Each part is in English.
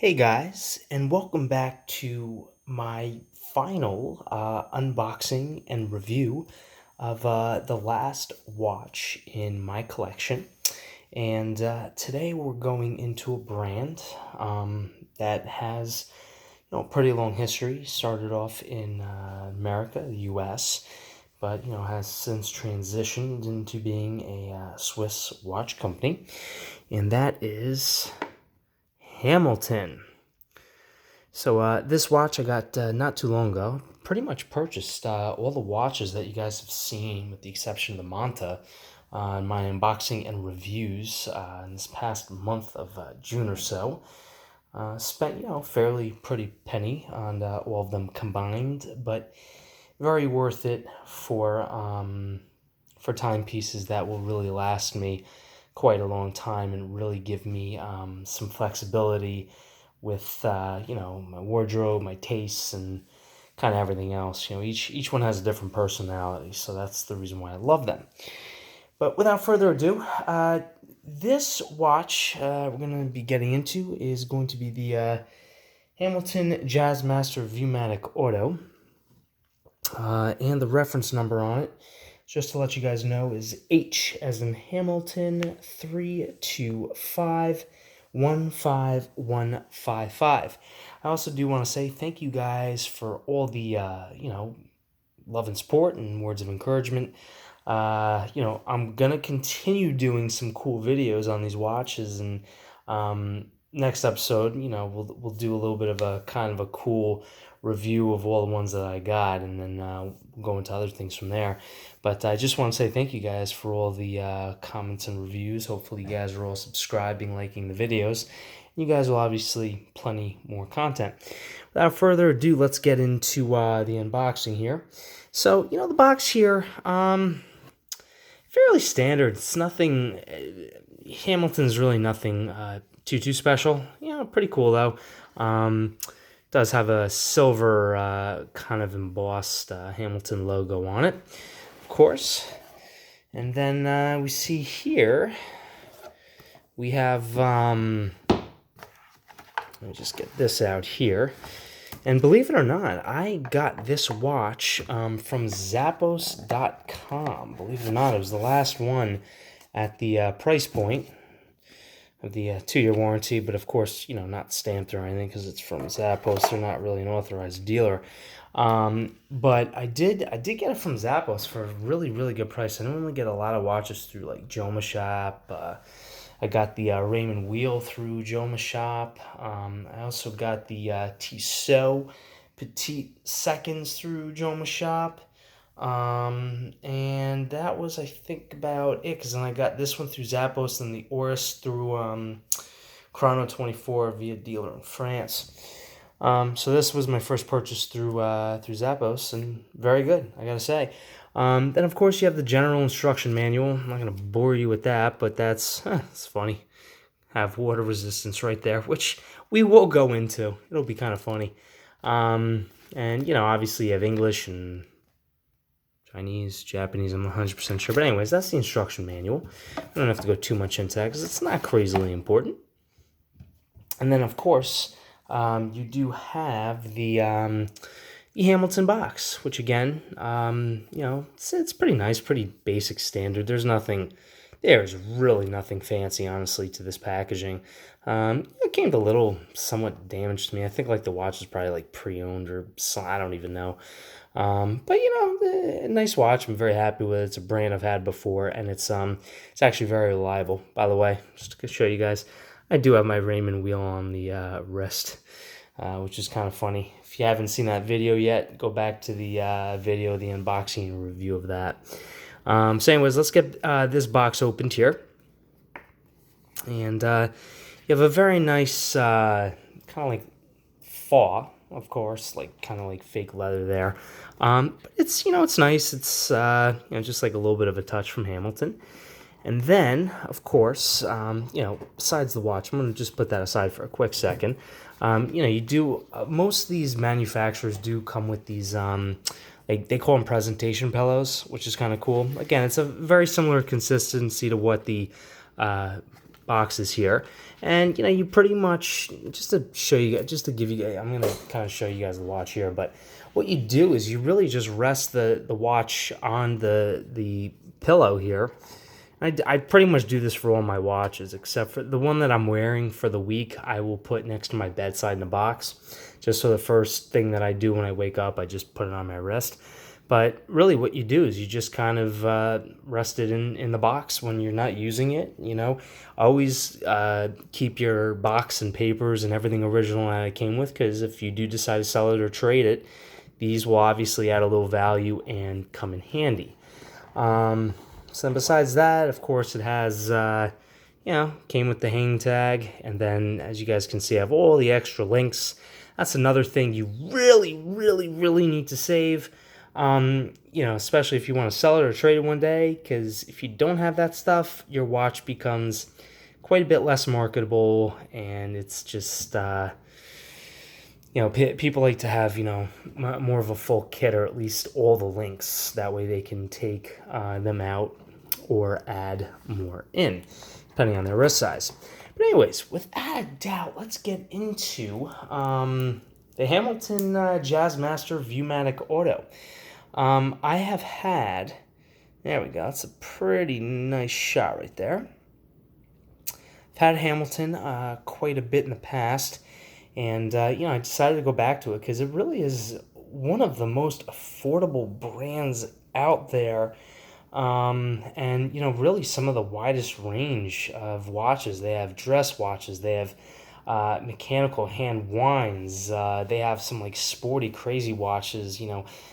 Hey guys, and welcome back to my final unboxing and review of the last watch in my collection. And today we're going into a brand that has a pretty long history. Started off in America, the US, but has since transitioned into being a Swiss watch company, and that is Hamilton. So this watch I got not too long ago. Pretty much purchased all the watches that you guys have seen, with the exception of the Manta, in my unboxing and reviews in this past month of June or so. Spent fairly pretty penny on all of them combined, but very worth it for timepieces that will really last me quite a long time and really give me some flexibility with my wardrobe, my tastes, and kind of everything else. Each one has a different personality, so that's the reason why I love them. But without further ado, this watch we're going to be getting into is going to be the Hamilton Jazzmaster Viewmatic Auto, and the reference number on it, just to let you guys know, is H as in Hamilton 32515155. I also do want to say thank you guys for all the love and support and words of encouragement. I'm gonna continue doing some cool videos on these watches, and next episode, we'll do a little bit of a kind of a cool review of all the ones that I got, and then we'll go into other things from there. But I just want to say thank you guys for all the comments and reviews. Hopefully you guys are all subscribing, liking the videos. You guys will obviously plenty more content. Without further ado, let's get into the unboxing here. So, the box here, fairly standard. It's nothing, Hamilton's really nothing too special. Pretty cool though. Does have a silver kind of embossed Hamilton logo on it, of course. And then we see here, we have, let me just get this out here. And believe it or not, I got this watch from Zappos.com. Believe it or not, it was the last one at the price point of the 2-year warranty, but of course, not stamped or anything because it's from Zappos. They're not really an authorized dealer. But I did get it from Zappos for a really good price. I normally get a lot of watches through like Joma Shop. I got the Raymond wheel through Joma Shop. I also got the Tissot Petite Seconds through Joma Shop. And that was, I think, about it, because then I got this one through Zappos and the Oris through Chrono 24 via dealer in France. So this was my first purchase through Zappos, and very good, I gotta say. Then of course you have the general instruction manual. I'm not gonna bore you with that, but it's funny. Have water resistance right there, which we will go into. It'll be kind of funny. And obviously you have English and Chinese, Japanese, I'm not 100% sure. But anyways, that's the instruction manual. I don't have to go too much into that because it's not crazily important. And then, of course, you do have the Hamilton box, which again, it's pretty nice, pretty basic standard. There's really nothing fancy, honestly, to this packaging. It came a little somewhat damaged to me. I think like the watch is probably like pre-owned or I don't even know. But a nice watch. I'm very happy with it. It's a brand I've had before, and it's actually very reliable. By the way, just to show you guys, I do have my Raymond wheel on the wrist, which is kind of funny. If you haven't seen that video yet, go back to the video, the unboxing and review of that. So anyways, let's get this box opened here. And you have a very nice kind of like faw, of course, like kind of like fake leather there. But it's, it's nice. It's, just like a little bit of a touch from Hamilton. And then, of course, besides the watch, I'm going to just put that aside for a quick second. You do, most of these manufacturers do come with these, they call them presentation pillows, which is kind of cool. Again, it's a very similar consistency to what the boxes here. And, you pretty much, just to show you guys, just to give you guys, I'm going to kind of show you guys the watch here, but what you do is you really just rest the watch on the pillow here. I pretty much do this for all my watches, except for the one that I'm wearing for the week. I will put next to my bedside in a box, just so the first thing that I do when I wake up, I just put it on my wrist. But really what you do is you just kind of rest it in the box when you're not using it, Always keep your box and papers and everything original that it came with, because if you do decide to sell it or trade it, these will obviously add a little value and come in handy. So then besides that, of course, it has, came with the hang tag. And then, as you guys can see, I have all the extra links. That's another thing you really, really, really need to save, especially if you want to sell it or trade it one day. Because if you don't have that stuff, your watch becomes quite a bit less marketable. And it's just, people like to have, more of a full kit, or at least all the links. That way they can take them out or add more in, depending on their wrist size. But anyways, without a doubt, let's get into the Hamilton Jazzmaster Viewmatic Auto. I have had, there we go, that's a pretty nice shot right there. I've had Hamilton quite a bit in the past, and I decided to go back to it because it really is one of the most affordable brands out there. And really some of the widest range of watches. They have dress watches, they have mechanical hand winds, they have some like sporty crazy watches.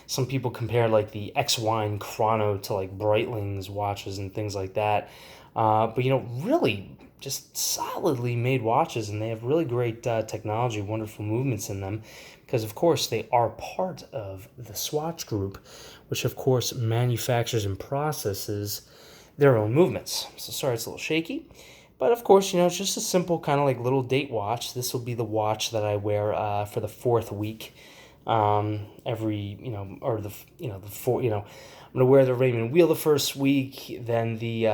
Some people compare like the X-Wine Chrono to like Breitling's watches and things like that, but really just solidly made watches, and they have really great technology, wonderful movements in them, because of course they are part of the Swatch Group, which of course manufactures and processes their own movements. So sorry it's a little shaky, but of course, it's just a simple kind of like little date watch. This will be the watch that I wear for the 4th week. Every, or the four, I'm going to wear the Raymond Wheel the first week, then the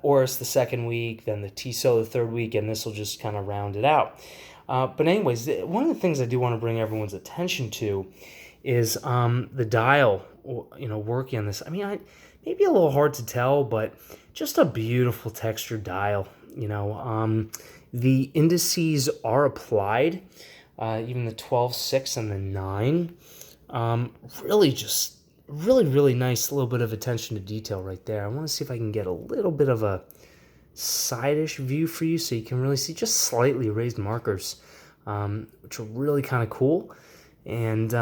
Oris the second week, then the Tissot the 3rd week, and this will just kind of round it out. But anyways, one of the things I do want to bring everyone's attention to is the dial, working on this. I mean, maybe a little hard to tell, but just a beautiful textured dial. The indices are applied, even the 12, 6, and the 9. Really just really nice little bit of attention to detail right there. I want to see if I can get a little bit of a side-ish view for you so you can really see just slightly raised markers, which are really kind of cool. And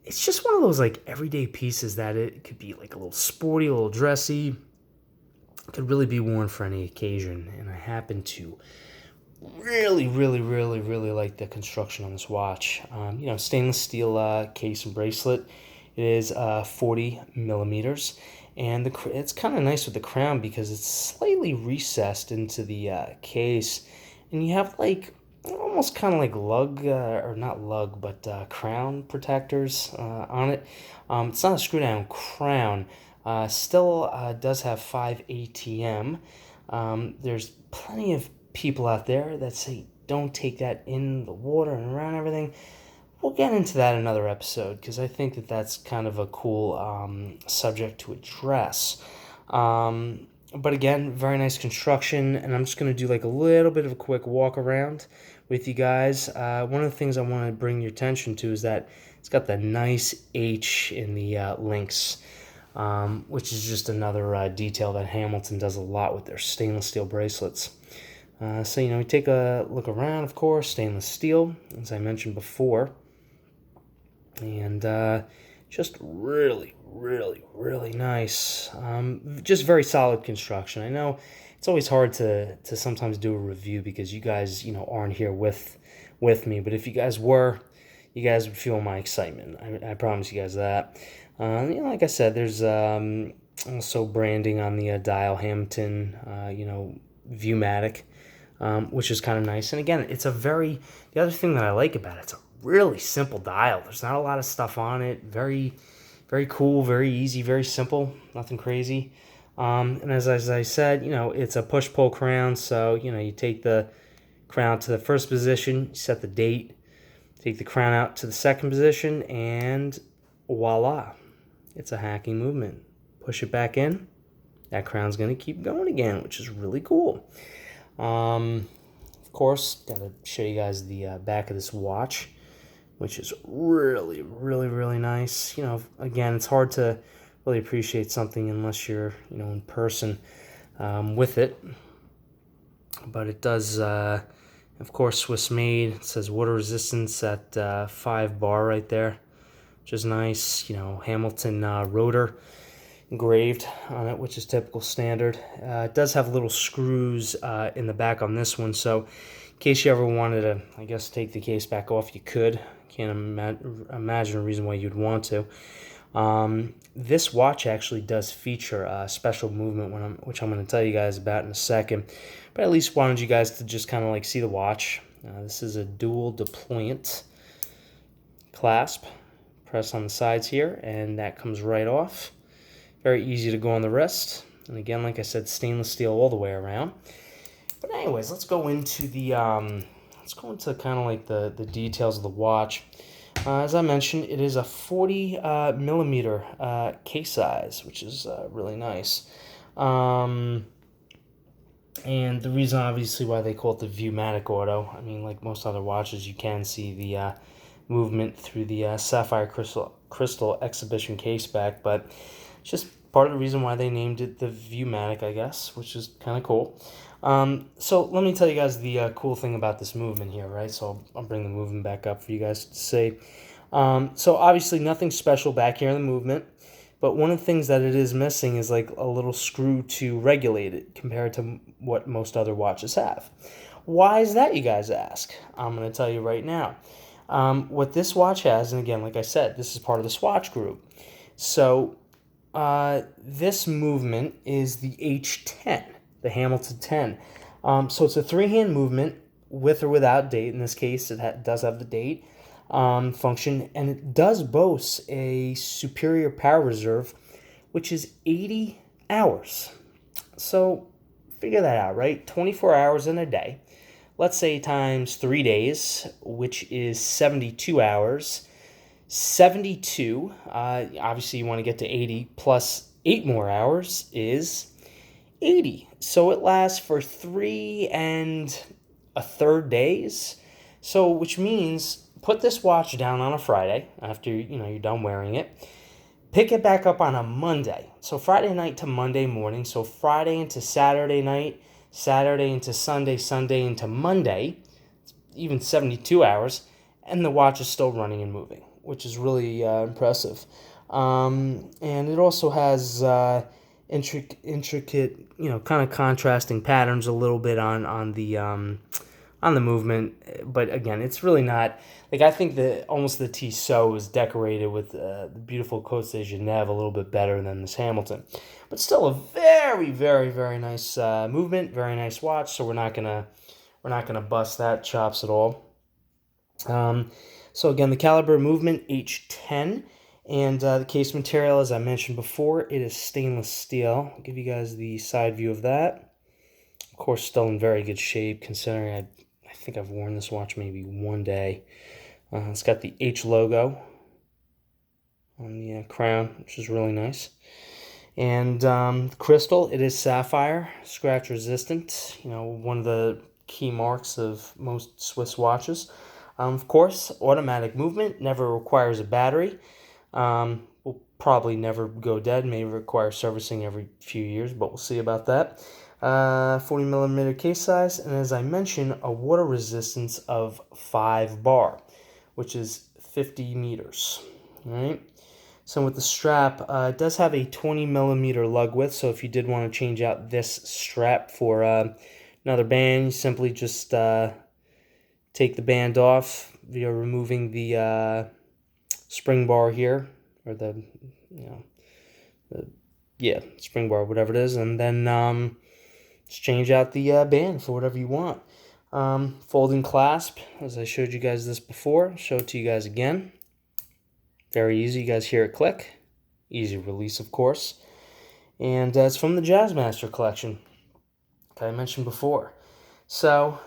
it's just one of those like everyday pieces that it could be like a little sporty, a little dressy. It could really be worn for any occasion. And I happen to really like the construction on this watch. Stainless steel case and bracelet. It is 40 millimeters, and it's kind of nice with the crown because it's slightly recessed into the case, and you have like almost kind of like lug, or not lug, but crown protectors on it. It's not a screw down crown. Still does have 5 ATM. There's plenty of people out there that say don't take that in the water and around everything. We'll get into that in another episode because I think that that's kind of a cool subject to address. But again, very nice construction, and I'm just going to do like a little bit of a quick walk around with you guys. One of the things I want to bring your attention to is that it's got the nice H in the links, which is just another detail that Hamilton does a lot with their stainless steel bracelets. So, we take a look around, of course, stainless steel, as I mentioned before. And just really nice. Just very solid construction. I know it's always hard to sometimes do a review because you guys, aren't here with me. But if you guys were, you guys would feel my excitement. I promise you guys that. Like I said, there's also branding on the dial, Hamilton, Viewmatic, which is kind of nice. And again, the other thing that I like about it's a really simple dial. There's not a lot of stuff on it. Very, very cool, very easy, very simple, nothing crazy. And as I said, it's a push-pull crown, so, you take the crown to the first position, you set the date, take the crown out to the second position, and voila, it's a hacking movement. Push it back in, that crown's going to keep going again, which is really cool. Of course, got to show you guys the back of this watch, which is really, really, really nice. Again, it's hard to really appreciate something unless you're, in person with it. But it does, of course, Swiss made. It says water resistance at 5 bar right there, which is nice. Hamilton rotor engraved on it, which is typical standard. It does have little screws in the back on this one, so in case you ever wanted to, I guess, take the case back off, you could. Can't imagine a reason why you'd want to. This watch actually does feature a special movement, which I'm going to tell you guys about in a second, but at least wanted you guys to just kind of like see the watch. This is a dual deployant clasp. Press on the sides here, and that comes right off. Very easy to go on the wrist. And again, like I said, stainless steel all the way around. But anyways, let's go into kind of like the details of the watch. As I mentioned, it is a 40 millimeter case size, which is really nice. And the reason, obviously, why they call it the Viewmatic Auto, I mean, like most other watches, you can see the movement through the sapphire crystal exhibition case back, but it's just part of the reason why they named it the Viewmatic, I guess, which is kind of cool. So let me tell you guys the cool thing about this movement here, right? So I'll bring the movement back up for you guys to see. So obviously nothing special back here in the movement, but one of the things that it is missing is like a little screw to regulate it compared to what most other watches have. Why is that, you guys ask? I'm going to tell you right now. What this watch has, and again, like I said, this is part of the Swatch group. So this movement is the H10, the Hamilton 10. So it's a 3-hand movement with or without date. In this case, it does have the date function, and it does boast a superior power reserve, which is 80 hours. So figure that out, right? 24 hours in a day. Let's say times 3 days, which is 72 hours. 72, obviously you want to get to 80, plus 8 more hours is 80. So it lasts for 3 1/3 days. So, which means put this watch down on a Friday after you're done wearing it. Pick it back up on a Monday. So Friday night to Monday morning. So Friday into Saturday night, Saturday into Sunday, Sunday into Monday, even 72 hours, and the watch is still running and moving, which is really impressive. And it also has intricate, kind of contrasting patterns a little bit on the movement. But again, it's really not, like, I think that almost the Tissot is decorated with the beautiful Côte de Genève a little bit better than this Hamilton. But still a very, very, very nice movement, very nice watch. So we're not gonna bust that chops at all. So again, the caliber movement H10, and the case material, as I mentioned before, it is stainless steel. I'll give you guys the side view of that. Of course, still in very good shape, considering I think I've worn this watch maybe one day. It's got the H logo on the crown, which is really nice. And the crystal, it is sapphire, scratch resistant. One of the key marks of most Swiss watches. Of course, automatic movement, never requires a battery. Will probably never go dead, may require servicing every few years, but we'll see about that. 40 millimeter case size, and as I mentioned, a water resistance of 5 bar, which is 50 meters. All right. So with the strap, it does have a 20 millimeter lug width, so if you did want to change out this strap for another band, you simply just take the band off via removing the spring bar here, or the spring bar, whatever it is, and then just change out the band for whatever you want. Folding clasp, as I showed you guys this before, show it to you guys again. Very easy, you guys hear it click. Easy release, of course. And it's from the Jazzmaster collection, like I mentioned before. So,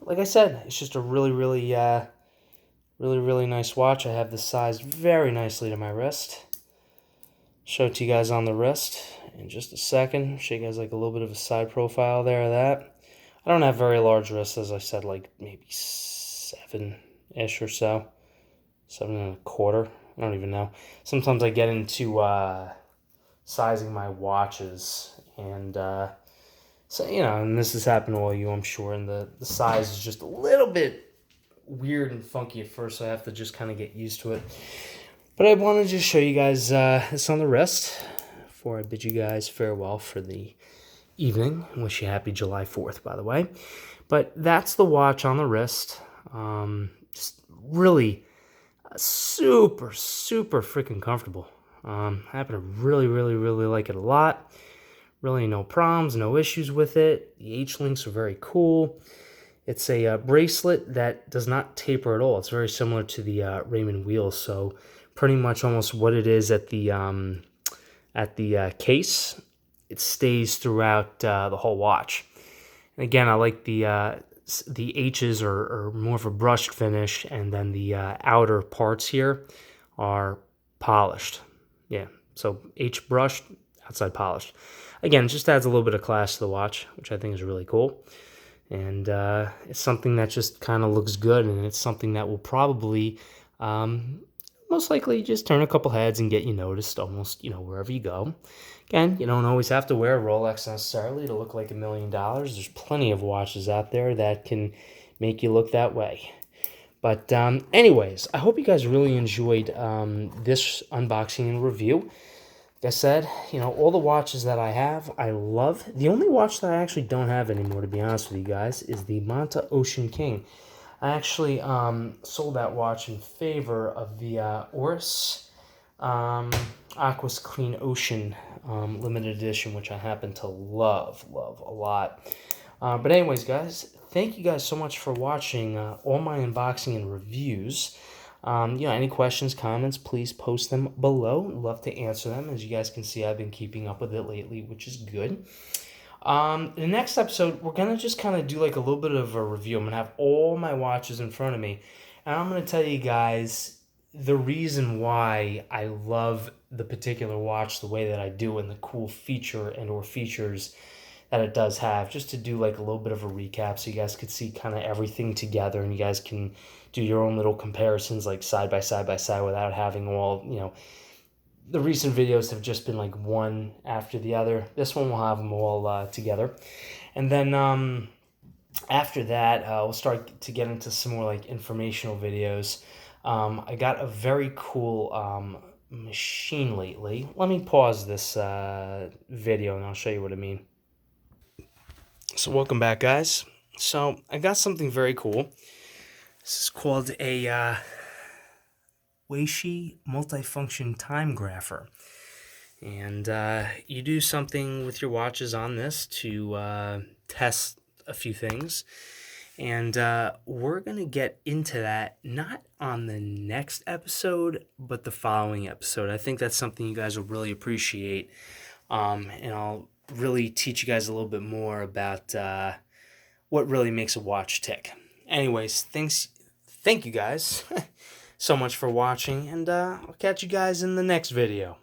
like I said, it's just a really, really, really nice watch. I have this sized very nicely to my wrist. Show it to you guys on the wrist in just a second. Show you guys like a little bit of a side profile there of that. I don't have very large wrists, as I said, like maybe 7-ish or so. 7 1/4. I don't even know. Sometimes I get into sizing my watches, and so, and this has happened to all you, I'm sure, and the size is just a little bit weird and funky at first, so I have to just kind of get used to it. But I want to just show you guys this on the wrist before I bid you guys farewell for the evening. I wish you happy July 4th, by the way. But that's the watch on the wrist. Just really super freaking comfortable. I happen to really like it a lot. Really no problems, no issues with it. The H-links are very cool. It's a bracelet that does not taper at all. It's very similar to the Raymond wheels, so pretty much almost what it is at the case, it stays throughout the whole watch. And again, I like the H's are more of a brushed finish, and then the outer parts here are polished. Yeah, so H brushed, outside polished. Again, it just adds a little bit of class to the watch, which I think is really cool. And it's something that just kind of looks good, and it's something that will probably most likely just turn a couple heads and get you noticed almost, wherever you go. Again, you don't always have to wear a Rolex necessarily to look like $1 million. There's plenty of watches out there that can make you look that way. But anyways, I hope you guys really enjoyed this unboxing and review. Like I said, all the watches that I have, I love. The only watch that I actually don't have anymore, to be honest with you guys, is the Manta Ocean King. I actually sold that watch in favor of the Oris Aquas Clean Ocean limited edition, which I happen to love a lot. But anyways, guys, thank you guys so much for watching all my unboxing and reviews. Any questions, comments, please post them below. Love to answer them. As you guys can see, I've been keeping up with it lately, which is good. The next episode, we're going to just kind of do like a little bit of a review. I'm going to have all my watches in front of me, and I'm going to tell you guys the reason why I love the particular watch the way that I do, and the cool feature and or features that it does have, just to do like a little bit of a recap so you guys could see kind of everything together, and you guys can do your own little comparisons like side by side without having all, the recent videos have just been like one after the other. This one will have them all together. And then after that, we'll start to get into some more like informational videos. I got a very cool machine lately. Let me pause this video and I'll show you what I mean. So welcome back, guys. So I got something very cool. This is called a Weishi multifunction time grapher. And you do something with your watches on this to test a few things. And we're going to get into that not on the next episode, but the following episode. I think that's something you guys will really appreciate. And I'll really teach you guys a little bit more about what really makes a watch tick. Anyways, thank you guys so much for watching, and I'll catch you guys in the next video.